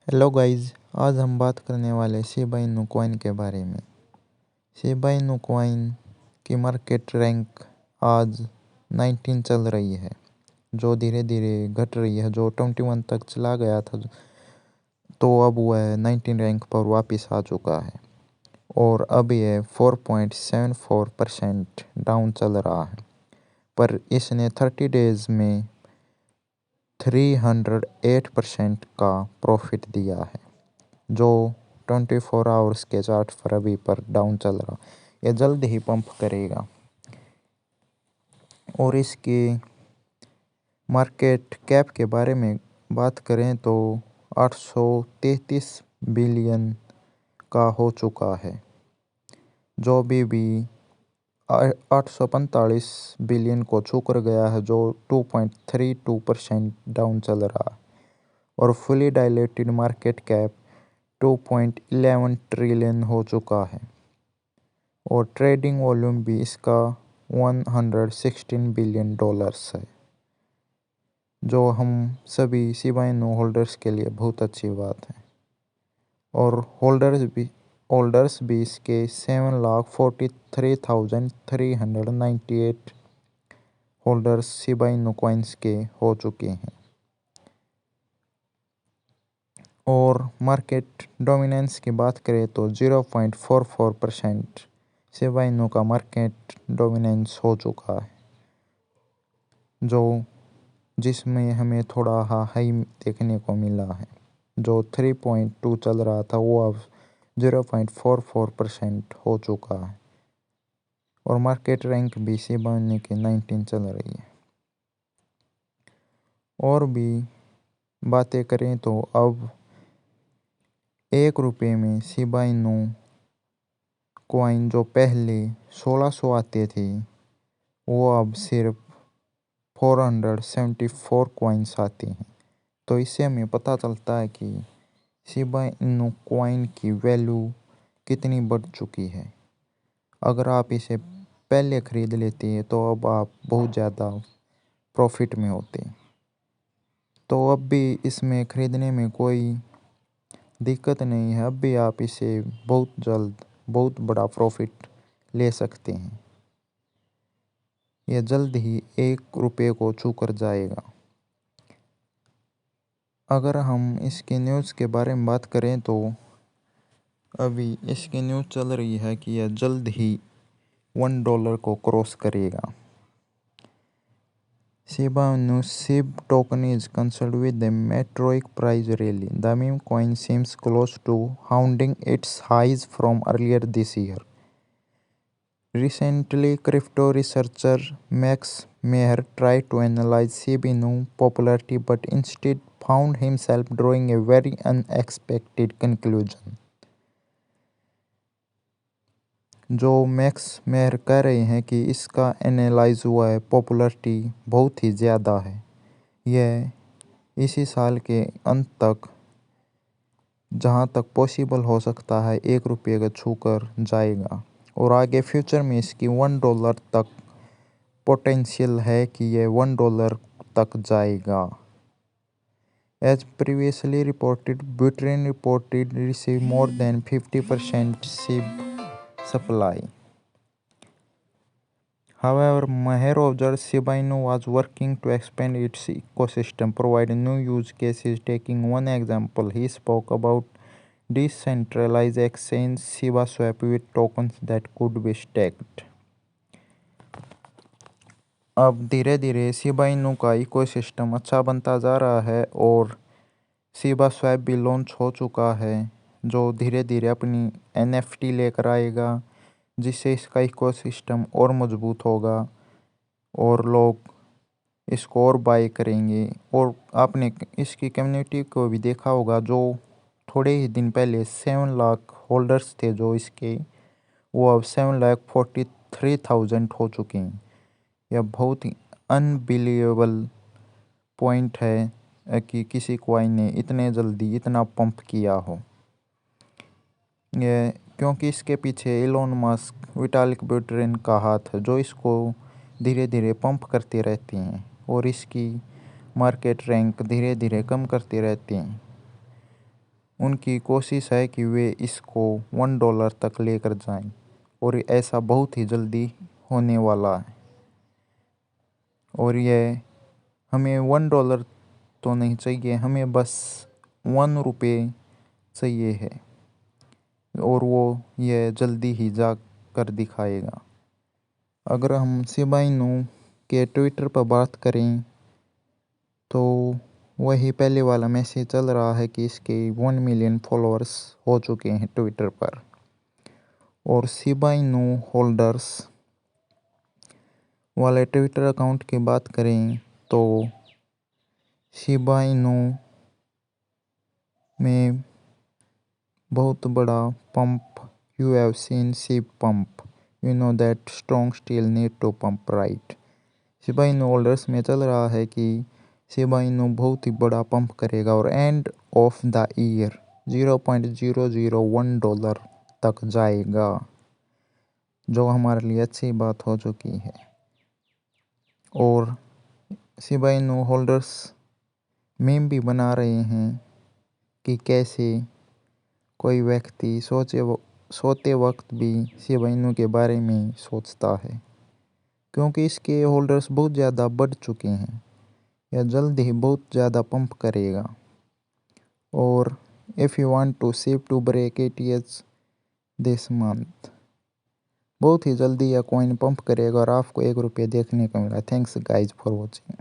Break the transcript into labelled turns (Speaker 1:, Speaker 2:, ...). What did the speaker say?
Speaker 1: Hello guys. आज हम बात करने वाले शिबा इनू कॉइन के बारे में। शिबा इनू कॉइन की मार्केट रैंक आज 19 चल रही है, जो धीरे धीरे घट रही है। जो 21 तक चला गया था, तो अब वह 19 रैंक पर वापस आ चुका है और अब यह 4.74% डाउन चल रहा है। पर इसने 30 डेज में 308% का प्रॉफिट दिया है, जो 24 आवर्स के चार्ट पर अभी पर डाउन चल रहा। यह जल्द ही पंप करेगा और इसके मार्केट कैप के बारे में बात करें तो 833 बिलियन का हो चुका है, जो भी 845 बिलियन को छू कर गया है, जो 2.32% डाउन चल रहा है। और fully dilated market cap 2.11 trillion हो चुका है और ट्रेडिंग वॉल्यूम भी इसका 116 बिलियन डॉलर्स है, जो हम सभी शिबा इनू होल्डर्स के लिए बहुत अच्छी बात है। और होल्डर्स भी इसके 7,43,398 होल्डर्स शिबा इनू कॉइन्स के हो चुके हैं। और मार्केट डोमिनेंस की बात करें तो 0.44% शिबा इनू का मार्केट डोमिनेंस हो चुका है, जिसमें हमें थोड़ा हाई देखने को मिला है। जो 3.2 चल रहा था, वो अब 0.44% हो चुका है और मार्केट रैंक भी शिबा इनू की 19 चल रही है। और भी बातें करें तो अब 1 रुपये में शिबा इनू कॉइन जो पहले 1600 आते थे, वो अब सिर्फ 474 कॉइन्स आते हैं। तो इससे हमें पता चलता है कि शिबा इनू कॉइन की वैल्यू कितनी बढ़ चुकी है। अगर आप इसे पहले ख़रीद लेते हैं तो अब आप बहुत ज़्यादा प्रॉफिट में होते। तो अब भी इसमें ख़रीदने में कोई दिक्कत नहीं है। अब भी आप इसे बहुत जल्द बहुत बड़ा प्रॉफिट ले सकते हैं। यह जल्द ही 1 रुपये को छू कर जाएगा। अगर हम इसके न्यूज़ के बारे में बात करें तो अभी इसकी न्यूज़ चल रही है कि यह जल्द ही $1 को क्रॉस करेगा। Shiba Inu SHIB token is concerned with the meteoric price rally. The meme coin seems close to hounding its highs from earlier this year. Recently, crypto researcher Max Meyer tried to analyze SHIB Inu's popularity but instead found himself drawing a very unexpected conclusion. जो max mayor कह रहे हैं कि इसका analyse हुआ है, popularity बहुत ही ज़्यादा है। यह इसी साल के अंत तक, जहां तक पॉसिबल हो सकता है, 1 रुपये का छू कर जाएगा और आगे फ्यूचर में इसकी $1 तक पोटेंशियल है कि यह $1 तक जाएगा। As previously reported, Buterin reported receive more than 50% SHIB supply. However, Meher observed Shiba Inu was working to expand its ecosystem, providing new use cases. Taking one example, he spoke about decentralized exchange ShibaSwap with tokens that could be staked. अब धीरे धीरे Shiba Inu का ecosystem अच्छा बनता जा रहा है और ShibaSwap भी लॉन्च हो चुका है, जो धीरे धीरे अपनी NFT लेकर आएगा, जिससे इसका इकोसिस्टम और मजबूत होगा और लोग इसको और बाय करेंगे। और आपने इसकी कम्युनिटी को भी देखा होगा, जो थोड़े ही दिन पहले 7 लाख होल्डर्स थे जो इसके, वो अब 7,43,000 हो चुके हैं। यह बहुत ही अनबिलीवेबल पॉइंट है कि किसी कॉइन ने इतने जल्दी इतना पंप किया हो। यह क्योंकि इसके पीछे एलोन मस्क, विटालिक बुटेरिन का हाथ है, जो इसको धीरे धीरे पंप करते रहते हैं और इसकी मार्केट रैंक धीरे धीरे कम करते रहते हैं। उनकी कोशिश है कि वे इसको $1 तक लेकर जाएं और ऐसा बहुत ही जल्दी होने वाला है। और यह हमें $1 तो नहीं चाहिए, हमें बस ₹1 चाहिए है और वो यह जल्दी ही जा कर दिखाएगा। अगर हम शिबा इनू के ट्विटर पर बात करें तो वही पहले वाला मैसेज चल रहा है कि इसके 1 मिलियन फॉलोअर्स हो चुके हैं ट्विटर पर। और शिबा इनू होल्डर्स वाले ट्विटर अकाउंट की बात करें तो शिबा इनू में बहुत बड़ा pump, you have seen Shib pump, you know that strong steel need to pump right. Shiba Inu holders में चल रहा है कि शिबा इनू बहुत ही बड़ा पंप करेगा और एंड ऑफ द ईयर $0.001 तक जाएगा, जो हमारे लिए अच्छी बात हो चुकी है। और शिबा इनू होल्डर्स मीम भी बना रहे हैं कि कैसे कोई व्यक्ति सोते वक्त भी शिबा इनू के बारे में सोचता है, क्योंकि इसके होल्डर्स बहुत ज़्यादा बढ़ चुके हैं। यह जल्द ही बहुत ज़्यादा पंप करेगा। और if you want to save to break ATH this month, बहुत ही जल्दी यह कॉइन पंप करेगा और आपको $1 देखने को मिला। Thanks guys for watching.